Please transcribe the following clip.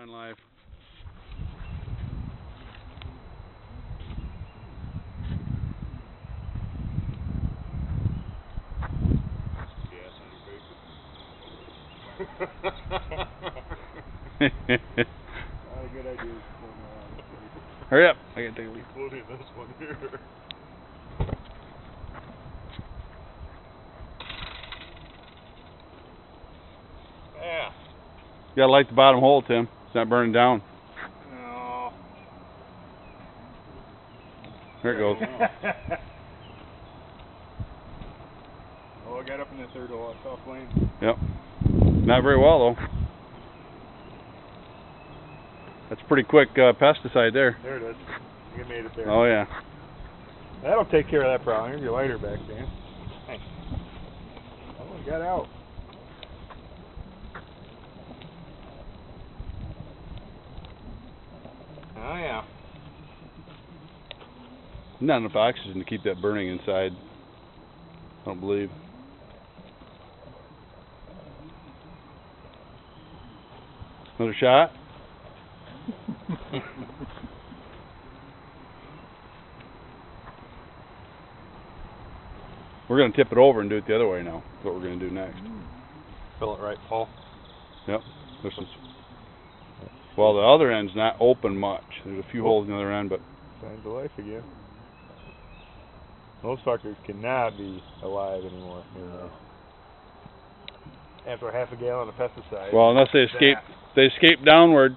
on live. Gas on your face. Not a good idea. Hurry up, I gotta take a leak. Including this one here. Yeah. You gotta light the bottom hole, Tim. It's not burning down. No. There it goes. Oh, I got up in the third hole. I saw flames. Yep. Not very well though. That's pretty quick pesticide there. There it is. You made it there. Oh yeah. That'll take care of that problem. Here's your lighter back, Dan. Hey. Oh, it got out. Oh yeah. Not enough oxygen to keep that burning inside. I don't believe. Another shot? We're going to tip it over and do it the other way now. That's what we're going to do next. Fill it right, Paul. Yep. This is, well, the other end's not open much. There's a few holes in the other end, but... Signs of life again. Those fuckers cannot be alive anymore. You know. After half a gallon of pesticide. Well, unless they escape downward.